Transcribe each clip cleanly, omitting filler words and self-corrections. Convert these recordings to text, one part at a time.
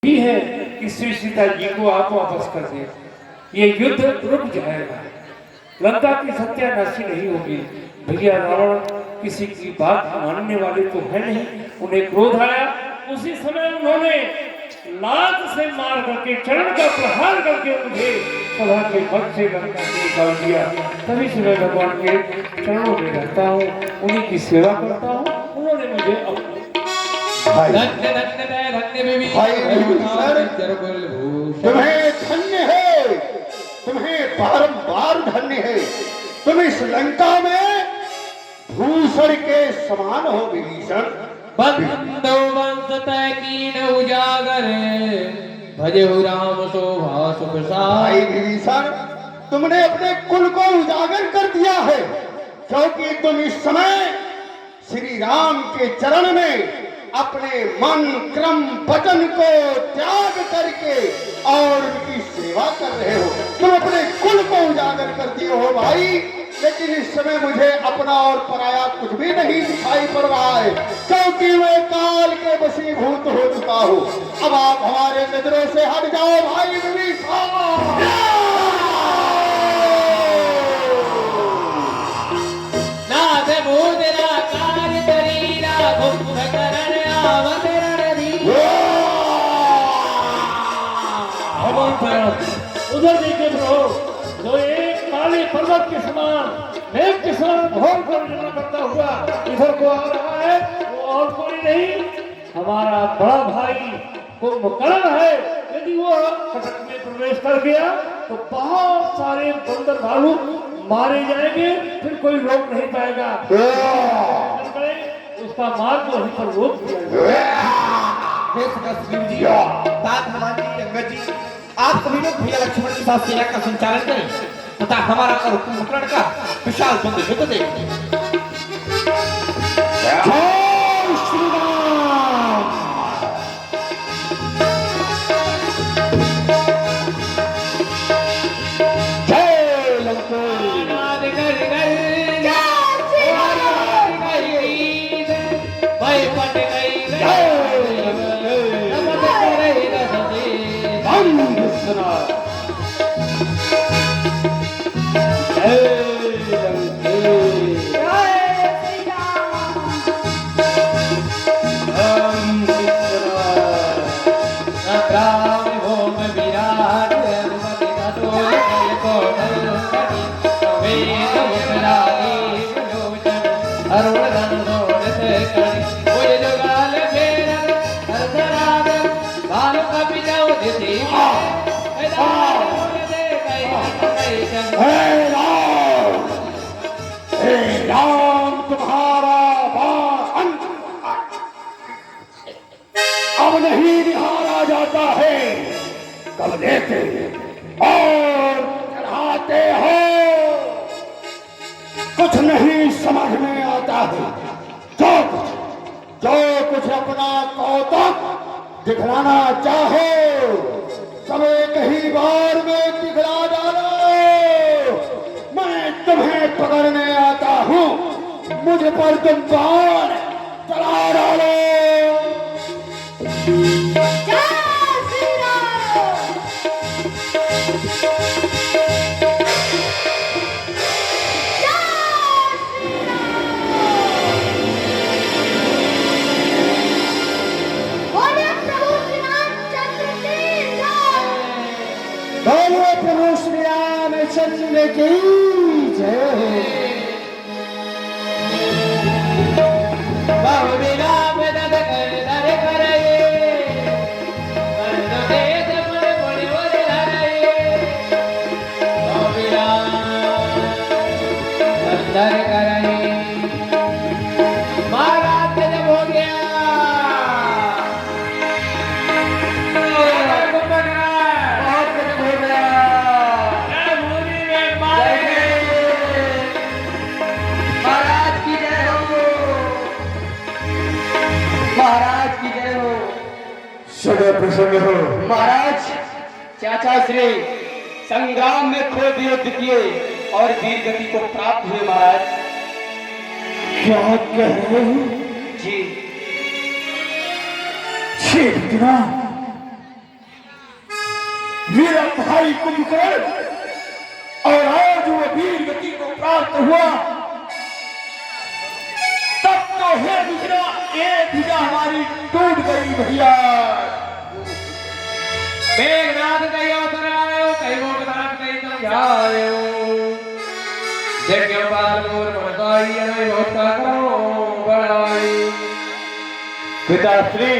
ही है कि श्री सीता जी को आप वापस कर दें। ये युद्ध रुक जाएगा, लंका की सत्यानाशी नहीं होगी। भैया रावण किसी की बात मानने वाले तो है नहीं। उन्हें क्रोध आया, उसी समय उन्होंने लात से मार करके चरण का प्रहार करके मुझे सभा के पद से लंका से निकाल दिया। तभी से मैं भगवान के चरणों में रहता हूँ, उन्हीं की सेवा करता हूँ। उन्होंने मुझे धन्य तुम्हें धन्य है, तुम्हें बारंबार धन्य है। तुम इस लंका में भूषण के समान हो विभीषण। बंदो वंश कीन उजागर भजे राम शोभा सुख भाई विभीषण, तुमने अपने कुल को उजागर कर दिया है, क्योंकि तुम इस समय श्री राम के चरण में अपने मन क्रम वचन को त्याग करके और उनकी सेवा कर रहे हो। तुम अपने कुल को उजागर कर दिए हो भाई, लेकिन इस समय मुझे अपना और पराया कुछ भी नहीं दिखाई पड़ रहा है, क्योंकि मैं काल के वशीभूत हो चुका हूँ। अब आप हमारे नजरों से हट जाओ भाई विभीषण। उधर देखे प्रभु, जो एक काले पर्वत के समान मेघ के समान घोर गर्जना करता हुआ इधर को आ रहा है, वो और कोई नहीं, हमारा बड़ा भाई कुंभकर्ण है। यदि वो कटक में प्रवेश कर गया तो बहुत सारे बंदर भालू मारे जाएंगे, फिर कोई रोक नहीं पाएगा। उसका मार्ग वहीं पर रोक दिया। आप सभी लोग भैया लक्ष्मण के साथ सेना का संचालन करें तथा हमारा और कुंभकर्ण का विशाल द्वंद्व युद्ध देखें। राम तुम्हारा अब नहीं निहारा जाता है, कब लेते और चढ़ाते हो कुछ नहीं समझ में आता है। जो कुछ अपना कौतुक दिखलाना चाहो सब एक ही बार में दिखला डालो। मैं तुम्हें पकड़ने आता हूँ, मुझ पर तुम बाण चला डालो। बोलो प्रभु श्री रामचंद्र की जय। प्रसन्न हो महाराज। चाचा श्री संग्राम में खूब युद्ध किए और वीर गति को प्राप्त हुए महाराज। क्या कह रहे हो जी? इतना मेरा भाई कुंभकर्ण और आज वो वीर गति को प्राप्त हुआ, तब तो है गुजरा एक भुजा हमारी टूट गई भैया। मेघनाथ कहीं उतर आयो, कहीं मोटनाथ कहीं समझायो। जग पाल मोर मनकाई अनय होता करो बड़ाई। पिताश्री,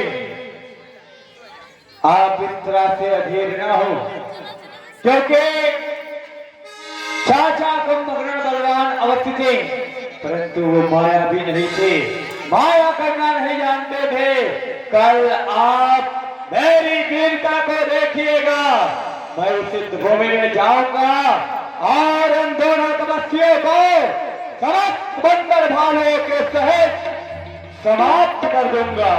आप इस तरह से अधीर ना हो, क्योंकि चाचा कुंभकर्ण बलवान अवश्य थे, परंतु वो माया भी नहीं थे, माया करना नहीं जानते थे। कल आप मेरी वीरता को देखिएगा। मैं सिद्ध भूमि में जाऊंगा और उन दोनों तपस्वियों को समस्त बंदर भालों के सहित समाप्त कर दूंगा।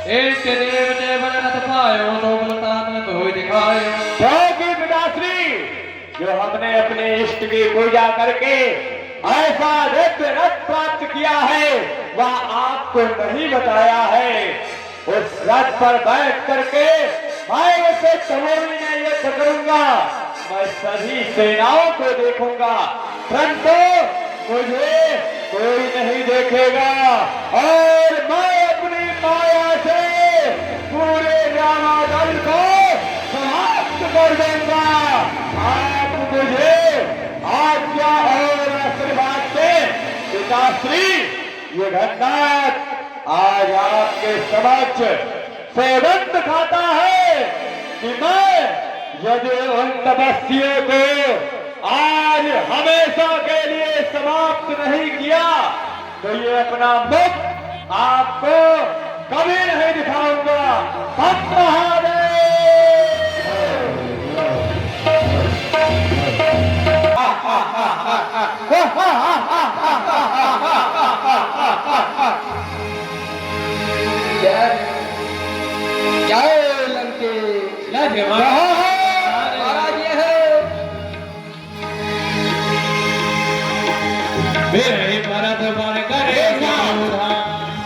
एक देव ने बनत पायो, तो बलता न कोई दिखायो। क्योंकि पिताश्री, जो हमने अपने इष्ट की पूजा करके ऐसा दिव्य रथ प्राप्त किया है, वह आपको नहीं बताया है। उस रथ पर बैठ करके मैं उसे तमोरी में युद्ध करूंगा, मैं सभी सेनाओं को देखूंगा, परंतु मुझे कोई नहीं देखेगा और मैं अपनी माया से पूरे रामादल को समाप्त कर दूंगा। आप मुझे आज्ञा और आशीर्वाद से पिताश्री, ये घटनाथ आज आपके समक्ष सेवंत खाता है कि मैं यदि उन तपस्वियों को आज हमेशा के लिए समाप्त नहीं किया, तो ये अपना मुख आपको कभी नहीं दिखाऊंगा। हम महादेव। जय लंकेश। महाराज ये है मेरे भरत बन करे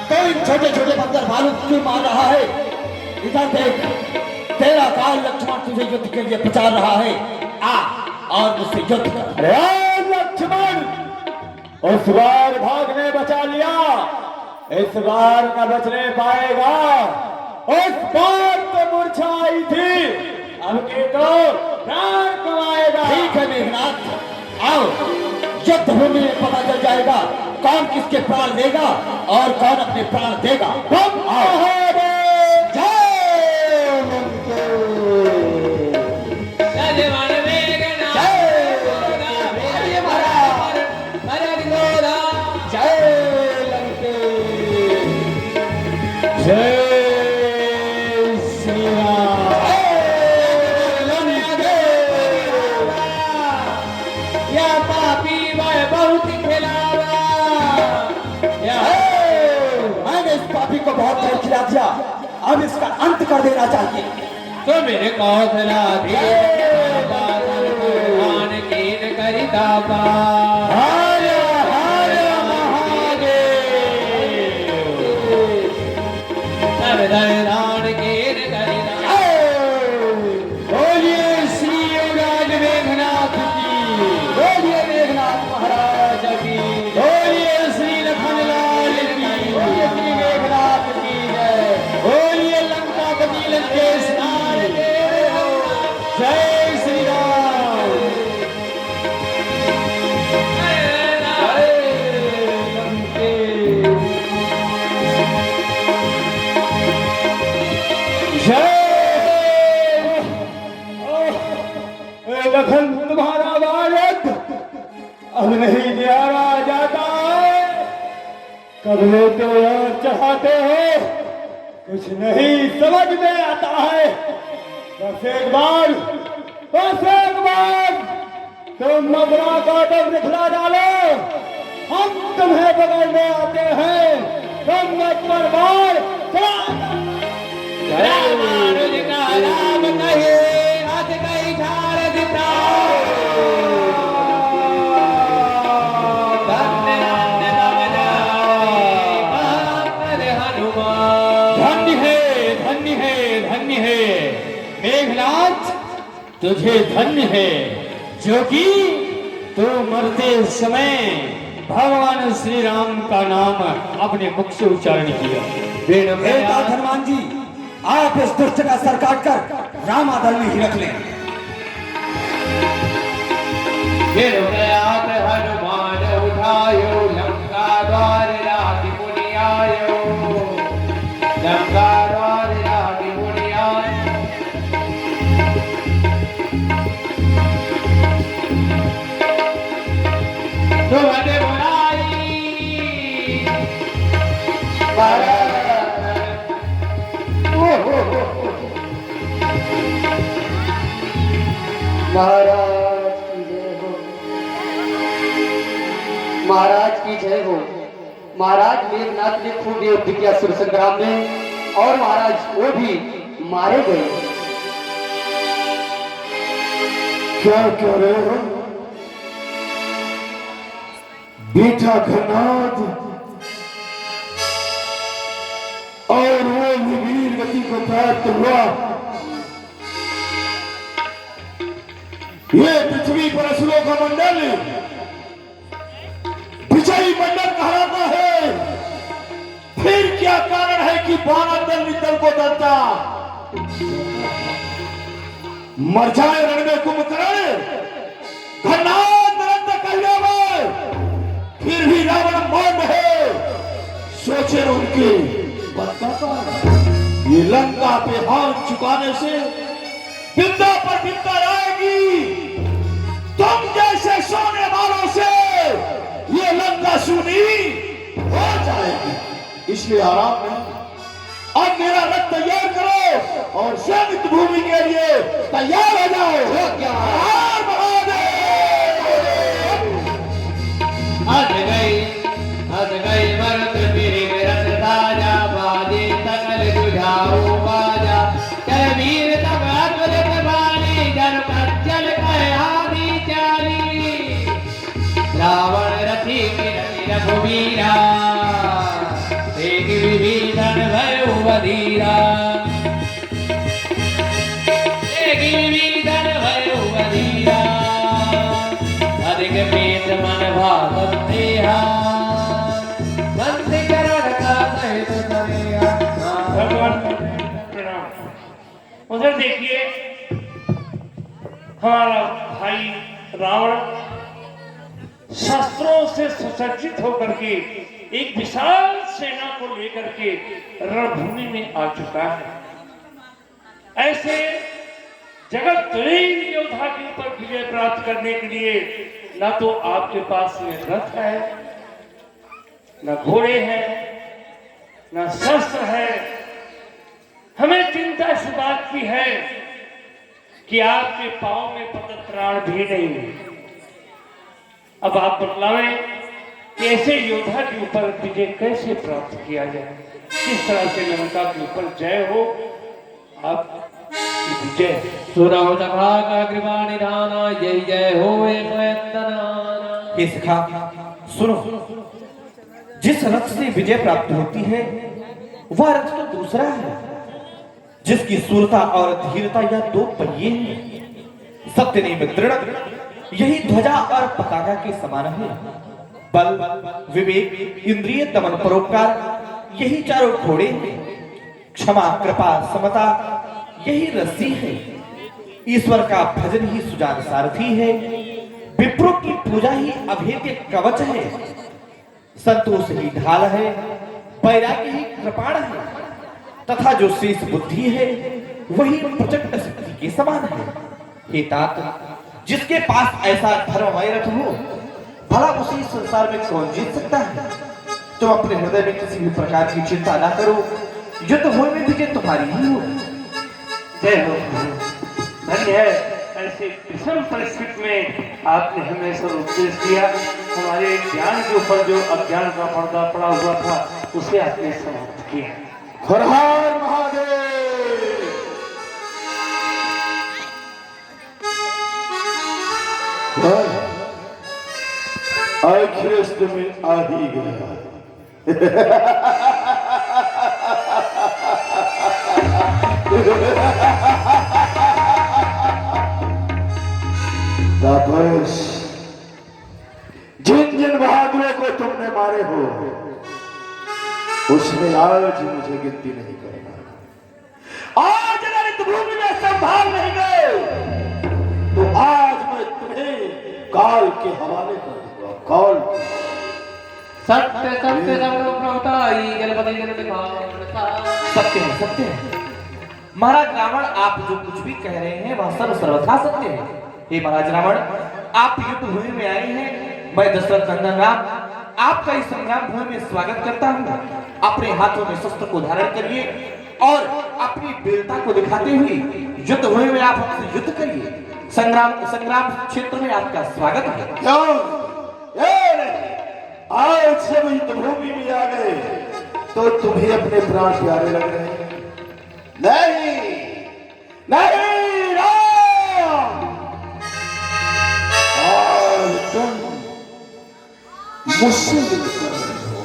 तो इन छोटे छोटे बंदर भालू क्यों मार रहा है? इधर देख, तेरा काल लक्ष्मण तुझे युद्ध के लिए प्रचार रहा है। आ और मुझसे युद्ध कर। अरे लक्ष्मण, उस बार भागने बचा लिया, इस बार न बचने पाएगा। उस बार तो मूर्छा आई थी, अब के तो प्राण कमाएगा। ठीक है मेघनाथ, आओ युद्ध भूमि में पता चल जाएगा कौन किसके प्राण लेगा और कौन अपने प्राण देगा। हम महादेव। को बहुत देर खिला दिया, अब इसका अंत कर देना चाहिए। तो मेरे कौशला करिता हर हर महादेव। रान कीन करिता। बोलिए श्री युवराज मेघनाथ की, बोलिए मेघनाथ महाराज की, बोलिए श्री लखनलाल की, बोलिए श्री मेघनाथ की जय, बोलिए लंकापति लंकेश नाथ की जय श्री राम। लखन, तुम्हारा बालक अब नहीं न्यारा जाता है। कब लेते और चढ़ाते हो, कुछ नहीं समझ में आता है। बस एक बार तुम अपना कौतुक दिखला डालो, हम तुम्हें पकड़ने आते हैं। तुम मत पर बार राम कहे हाथ कहीं ठाड़ दिता। धन्य है, धन्य है, धन्य है। मेघनाथ, तुझे धन्य है जो कि तू मरते समय भगवान श्री राम का नाम अपने मुख से उच्चारण किया। बेटा धर्मान जी, आप इस दुष्ट का सर काट कर रामादल में ही रख लें। गिर प्रयाग हनुमान उठायो, लंका द्वार राति मुनि आयो, लंका द्वार राति मुनि आयो। तुमने बुलाई महाराज की जय हो। महाराज मेघनाथ ने खूब युद्ध किया सुर संग्राम में, और महाराज वो भी मारे गए। क्या कह रहे हो बेटा घनाद, और वो भी वीर गति को प्राप्त हुआ। ये पृथ्वी पर असुरों का मंडल विजयी मंडल कहलाता है, फिर क्या कारण है कि बानर दल विदल को डरता? मर जाए रण में कुंभकर्ण, घनाद नरेंद्र कल्याण, फिर भी रावण मौन है। सोचे उनके ये लंका पे हाथ चुकाने से विद्या पर विद्या आएगी। तुम जैसे सोने वालों से ये लंका सुनी हो जाएगी। इसलिए आराम में अब मेरा रथ तैयार करो और सैनिक भूमि के लिए तैयार हो जाओ। हर महादेव। हद गई मरत बिरिग रस ताजा, बाजे सकल बुझाऊ बाजा। चल वीर तब अतुलित बाली, जन कच्चल कह आदि चाली। रावण रथी किरति रघुवीरा, देख विभीषण भयो बधीरा। देख विभीषण भयो बधीरा, अधिक प्रीत मन भागवत देहा। बंदी चरण का सहित सरिया। भगवान प्रणाम। उधर देखिए, हमारा भाई रावण शस्त्रों से सुसज्जित होकर के एक विशाल सेना को लेकर के रणभूमि में आ चुका है। ऐसे जगत तुरीय योद्धा के ऊपर विजय प्राप्त करने के लिए ना तो आपके पास में रथ है, ना घोड़े हैं, ना शस्त्र है। हमें चिंता इस बात की है कि आपके पांव में पदत्राण भी नहीं है। अब आप बतलावें कि ऐसे योद्धा के ऊपर विजय कैसे प्राप्त किया जाए, किस तरह से लंका के ऊपर जय हो। आप विजय सुरहो का कृपा निधाना, जय जय होए स्वयंतनाना। हे सखा सुनो, जिस रथ से विजय प्राप्त होती है वह रथ तो दूसरा है, जिसकी सूरता और धीरता या दो पहिए हैं। सत्य नहीं में दृढ़, यही ध्वजा और पताका के समान है। बल, विवेक, इंद्रिय दमन, परोपकार, यही चारों घोड़े हैं। क्षमा, कृपा, समता, यही रस्सी है। ईश्वर का भजन ही सुजान सारथी है। विप्रों की पूजा ही अभेद्य कवच है। संतोष ही ढाल है, वैराग्य ही कृपाण है, तथा जो शेष बुद्धि है वही प्रचंड शक्ति के समान है। हे तात, जिसके पास ऐसा धर्ममय रथ हो, भला उसी संसार में कौन जीत सकता है। तुम अपने हृदय में किसी भी प्रकार की चिंता ना करो, युद्ध होने में विजय तुम्हारी ही हो। जय हो। धन्य है, ऐसे विषम परिस्थिति में आपने हमें सब उपदेश दिया। हमारे ज्ञान के ऊपर जो अज्ञान का पर्दा पड़ा हुआ था उसे आपने समाप्त किया। हर हर महादेव। आखिर में आ ही गया। शाबाश। जिन जिन बहादुरों को तुमने मारे हो उसमें आज मुझे गिनती नहीं करना। आज अगर इस भूमि में संभाल नहीं गए तो आज मैं तुम्हें काल के हवाले कर दूंगा। काल सत्य सत्य सब प्रभुताई गणपति सत्य है, सत्य है। महाराज रावण, आप जो कुछ भी कह रहे हैं वह सर्वथा सत्य है। हे महाराज रावण, आप युद्ध भूमि में आए हैं। मैं दशरथ नंदन राम आपका इस संग्राम भूमि में स्वागत करता हूँ। अपने हाथों में शस्त्र को धारण करिए और अपनी वीरता को दिखाते हुए युद्ध भूमि में आप हमसे युद्ध करिए। संग्राम क्षेत्र में आपका स्वागत है। क्यों? आज जब युद्ध भूमि में आ गए तो तुम्हें अपने प्राण प्यारे लग रहे हैं? नहीं नहीं राम, और तुम मुझसे युद्ध कर रहे हो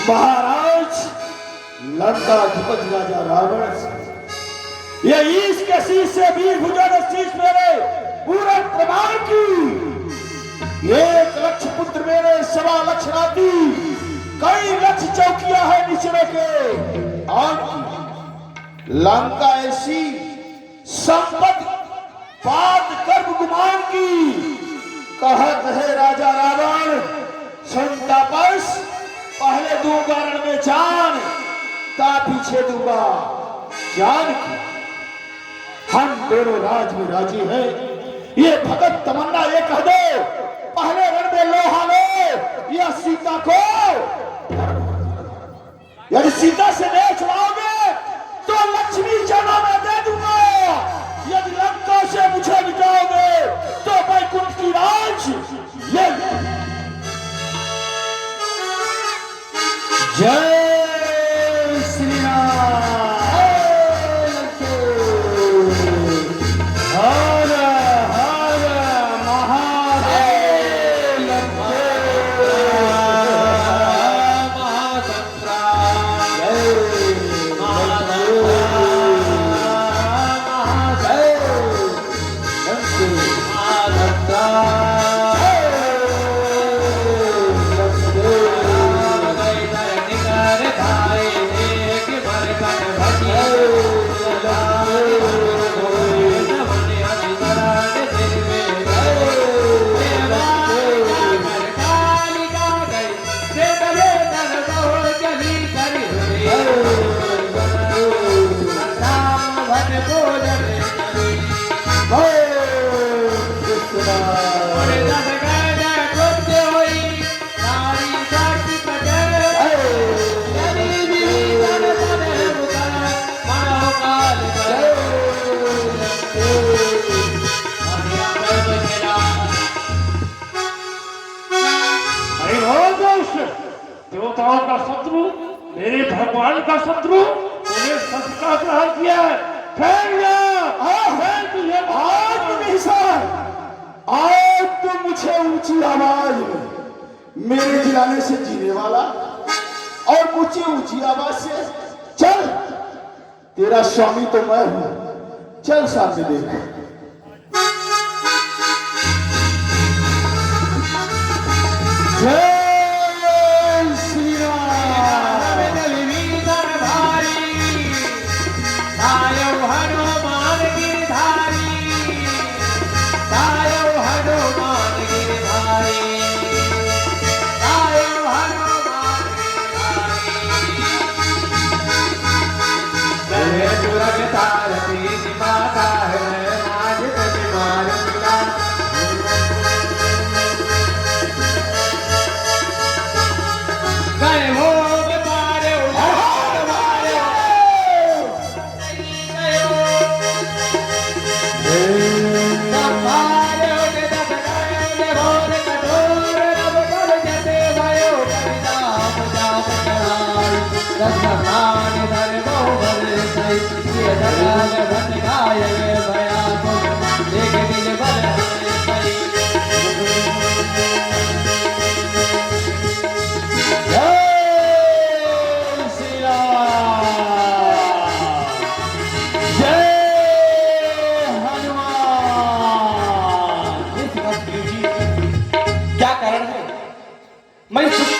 महाराज लंकाधिपति राजा रावण से। ये ईश के शीश से वीर भुजा शीश मेरे पूरे प्रमाण की। 1 लक्ष पुत्र मेरे, 1.25 लक्ष राती, कई लक्ष चौकियां है निचले के, और लंका ऐसी संपत्ति पाद कर्म गुमान की। कहत है राजा रावण, सुनता बस पहले दूंगा रण में जान, ता पीछे दूंगा जान की। हम दोनों राज में राजी हैं। ये भगत तमन्ना ये कह दो, पहले रण में लोहा लो या सीता को। यदि सीता से नहीं छुड़ाओगे तो लक्ष्मी चरणों में दे दूंगा। यदि लंका से मुझे मिटाओगे तो वैकुंठ की राज ये। जय श्री राम। हर हर महादेव। देवताओं का शत्रु, मेरे भगवान का शत्रु, तूने सत्य का ग्रहण किया है। आज तो मुझे ऊंची आवाज में मेरे जिलाने से जीने वाला और मुझे ऊंची आवाज से चल, तेरा स्वामी तो मैं हूं, चल सामने देख।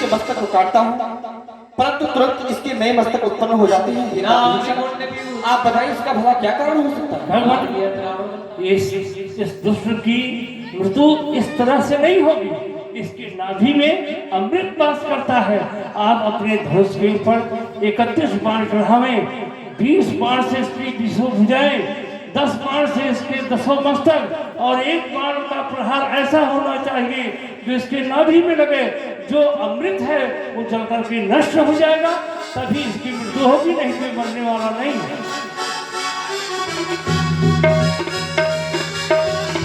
इसके मस्तक को काटता हूँ, परंतु तुरंत इसके नए मस्तक उत्पन्न हो जाते हैं। आप बताइए इसका भला क्या कारण हो सकता है? भगवान, इस दुष्ट की मृत्यु इस तरह से नहीं होगी। इसकी नाभि में अमृत वास करता है। आप अपने धनुष के ऊपर 31 बाण चढ़ावें, 20 बाण से इसकी 20 भुजाएं, 10 बाण से इसके 10 मस्तक, और 1 बाण का प्रहार ऐसा होना चाहिए जो इसके नाभि में लगे। जो अमृत है वो जल करके नष्ट हो जाएगा, तभी इसकी मृत्यु होगी, नहीं कोई मरने वाला नहीं है।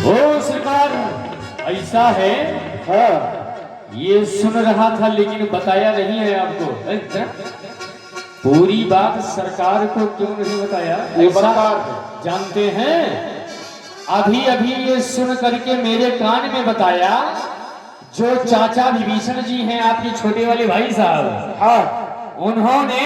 ओ सरकार, ऐसा है? हाँ, ये सुन रहा था लेकिन बताया नहीं है आपको। अच्छा, पूरी बात सरकार को क्यों नहीं बताया? ये ऐसा बता जानते हैं, अभी अभी ये सुन करके मेरे कान में बताया, जो चाचा विभीषण जी हैं आपके छोटे वाले भाई साहब, हाँ, उन्होंने